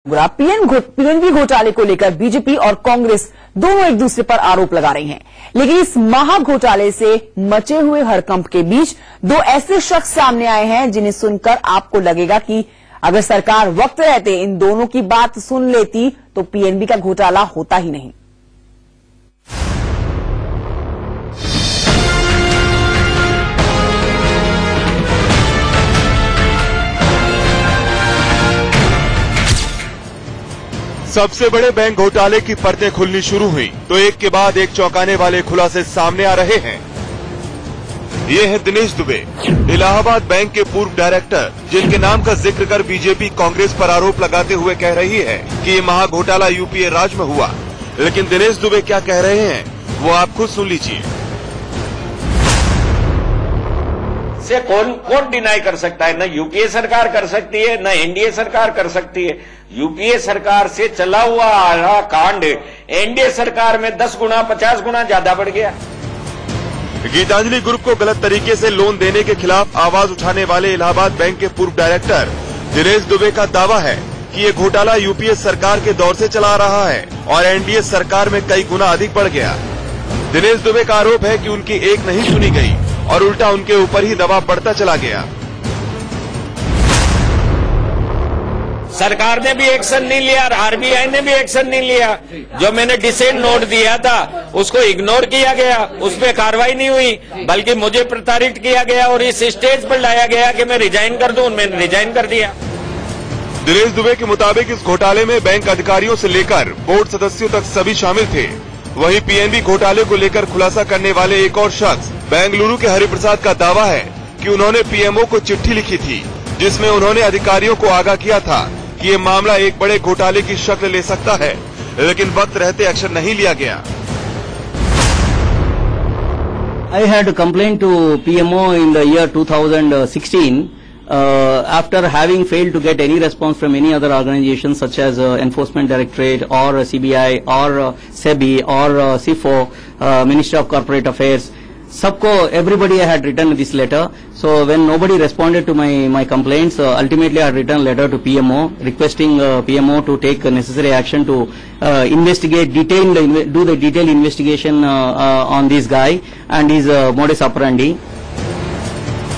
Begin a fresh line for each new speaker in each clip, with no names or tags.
PNB घोटाले को लेकर बीजेपी और कांग्रेस दोनों एक दूसरे पर आरोप लगा रही हैं, लेकिन इस महा घोटाले से मचे हुए हड़कंप के बीच दो ऐसे शख्स सामने आए हैं जिन्हें सुनकर आपको लगेगा कि अगर सरकार वक्त रहते इन दोनों की बात सुन लेती तो पीएनबी का घोटाला होता ही नहीं।
सबसे बड़े बैंक घोटाले की परतें खुलनी शुरू हुई तो एक के बाद एक चौंकाने वाले खुलासे सामने आ रहे हैं। ये है दिनेश दुबे, इलाहाबाद बैंक के पूर्व डायरेक्टर, जिनके नाम का जिक्र कर बीजेपी कांग्रेस पर आरोप लगाते हुए कह रही है कि ये महा घोटाला यूपीए राज में हुआ। लेकिन दिनेश दुबे क्या कह रहे हैं वो आप खुद सुन लीजिए।
से कौन डिनाई कर सकता है? न यूपीए सरकार कर सकती है, न एनडीए सरकार कर सकती है। यूपीए सरकार से चला हुआ कांड एनडीए सरकार में 10 गुना 50 गुना ज्यादा बढ़ गया।
गीतांजलि ग्रुप को गलत तरीके से लोन देने के खिलाफ आवाज उठाने वाले इलाहाबाद बैंक के पूर्व डायरेक्टर दिनेश दुबे का दावा है कि ये घोटाला यूपीए सरकार के दौर से चला रहा है और एनडीए सरकार में कई गुना अधिक बढ़ गया। दिनेश दुबे का आरोप है कि उनकी एक नहीं सुनी गई और उल्टा उनके ऊपर ही दबाव बढ़ता चला गया।
सरकार ने भी एक्शन नहीं लिया और आरबीआई ने भी एक्शन नहीं लिया। जो मैंने डिसेंट नोट दिया था उसको इग्नोर किया गया, उस पर कार्रवाई नहीं हुई, बल्कि मुझे प्रताड़ित किया गया और इस स्टेज पर लाया गया कि मैं रिजाइन कर दूं। मैंने रिजाइन कर दिया।
दिनेश दुबे के मुताबिक इस घोटाले में बैंक अधिकारियों से लेकर बोर्ड सदस्यों तक सभी शामिल थे। वहीं पीएनबी घोटाले को लेकर खुलासा करने वाले एक और शख्स बेंगलुरु के हरिप्रसाद का दावा है कि उन्होंने पीएमओ को चिट्ठी लिखी थी जिसमें उन्होंने अधिकारियों को आगाह किया था कि ये मामला एक बड़े घोटाले की शक्ल ले सकता है, लेकिन वक्त रहते एक्शन नहीं लिया गया।
I had complained to PMO in the year 2016 after having failed to get any response from any other organization such as Enforcement Directorate or CBI or SEBI or CIFO, Ministry of Corporate Affairs. सबको everybody I had written this letter. So when nobody responded to my complaints, ultimately I had written a letter to PMO requesting PMO to take necessary action to investigate, do the detailed investigation on this guy and his modus operandi.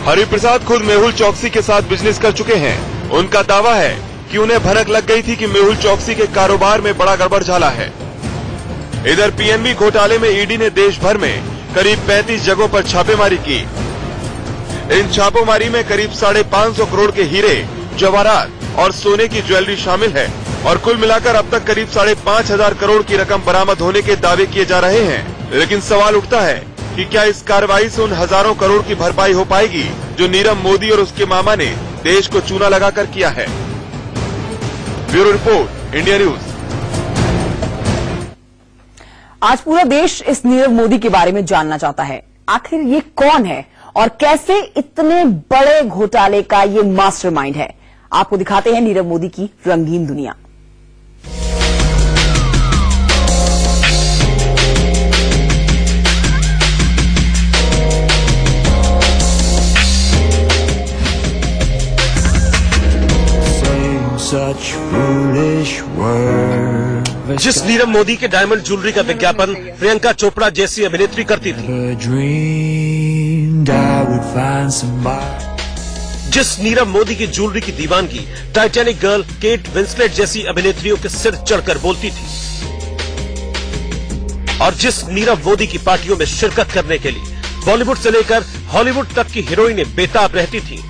Hariprasad खुद मेहुल चौकसी के साथ business कर चुके हैं। उनका दावा है कि उन्हें भनक लग गई थी कि मेहुल चौकसी के कारोबार में बड़ा गड़बड़ झाला है। इधर पीएनबी घोटाले में ईडी ने देश भर में करीब 35 जगहों पर छापेमारी की। इन छापेमारी में करीब 550 करोड़ के हीरे, जवाहरात और सोने की ज्वेलरी शामिल है और कुल मिलाकर अब तक करीब 5,500 करोड़ की रकम बरामद होने के दावे किए जा रहे हैं। लेकिन सवाल उठता है कि क्या इस कार्रवाई से उन हजारों करोड़ की भरपाई हो पाएगी जो नीरव मोदी और उसके मामा ने देश को चूना लगाकर किया है। Bureau report, India news.
आज पूरा देश इस नीरव मोदी के बारे में जानना चाहता है। आखिर ये कौन है और कैसे इतने बड़े घोटाले का ये मास्टरमाइंड है। आपको दिखाते हैं नीरव मोदी की रंगीन दुनिया।
जिस नीरव मोदी के डायमंड ज्वेलरी का विज्ञापन प्रियंका चोपड़ा जैसी अभिनेत्री करती थी, जिस नीरव मोदी की ज्वेलरी की दीवानगी टाइटैनिक गर्ल केट विंसलेट जैसी अभिनेत्रियों के सिर चढ़कर बोलती थी, और जिस नीरव मोदी की पार्टियों में शिरकत करने के लिए बॉलीवुड से लेकर हॉलीवुड तक की हीरोइनें बेताब रहती थी,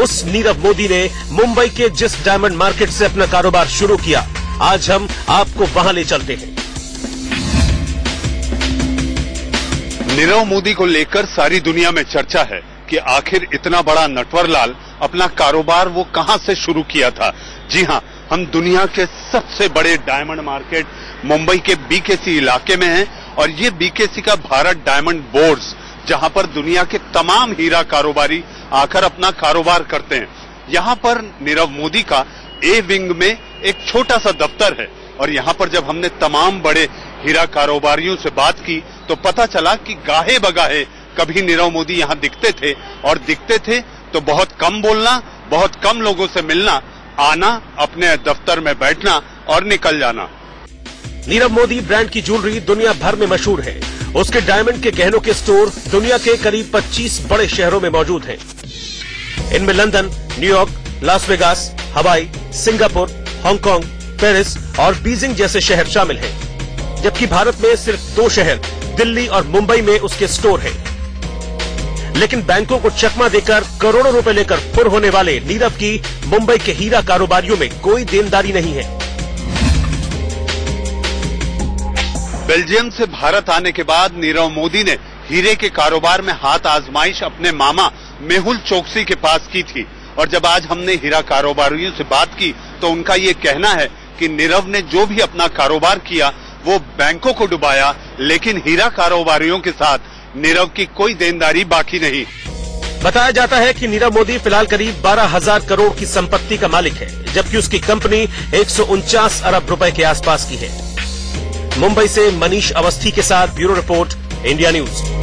उस नीरव मोदी ने मुंबई के जिस डायमंड मार्केट से अपना कारोबार शुरू किया, आज हम आपको वहां ले चलते हैं।
नीरव मोदी को लेकर सारी दुनिया में चर्चा है कि आखिर इतना बड़ा नटवरलाल अपना कारोबार वो कहां से शुरू किया था। जी हां, हम दुनिया के सबसे बड़े डायमंड मार्केट मुंबई के बीकेसी इलाके में हैं और ये बीकेसी का भारत डायमंड बोर्ड्स, जहां पर दुनिया के तमाम हीरा कारोबारी आकर अपना कारोबार करते हैं। यहाँ पर नीरव मोदी का ए विंग में एक छोटा सा दफ्तर है और यहाँ पर जब हमने तमाम बड़े हीरा कारोबारियों से बात की तो पता चला कि गाहे बगाहे कभी नीरव मोदी यहाँ दिखते थे और दिखते थे तो बहुत कम बोलना, बहुत कम लोगों से मिलना, आना, अपने दफ्तर में बैठना और निकल जाना।
नीरव मोदी ब्रांड की ज्वेलरी दुनिया भर में मशहूर है। उसके डायमंड के गहनों के स्टोर दुनिया के करीब 25 बड़े शहरों में मौजूद हैं। इनमें लंदन, न्यूयॉर्क, लास वेगास, हवाई, सिंगापुर, हांगकांग, पेरिस और बीजिंग जैसे शहर शामिल हैं। जबकि भारत में सिर्फ 2 शहर दिल्ली और मुंबई में उसके स्टोर हैं। लेकिन बैंकों को चकमा देकर करोड़ों रुपए लेकर फुर होने वाले नीरव की मुंबई के हीरा कारोबारियों में कोई देनदारी नहीं है।
बेल्जियम से भारत आने के बाद नीरव मोदी ने हीरे के कारोबार में हाथ आजमाइश अपने मामा मेहुल चोकसी के पास की थी। और जब आज हमने हीरा कारोबारियों से बात की तो उनका ये कहना है कि नीरव ने जो भी अपना कारोबार किया वो बैंकों को डुबाया, लेकिन हीरा कारोबारियों के साथ नीरव की कोई देनदारी बाकी नहीं।
बताया जाता है कि नीरव मोदी फिलहाल करीब 12,000 करोड़ की संपत्ति का मालिक है, जबकि उसकी कंपनी 149 अरब रुपए के आसपास की है। मुंबई से मनीष अवस्थी के साथ ब्यूरो रिपोर्ट, इंडिया न्यूज।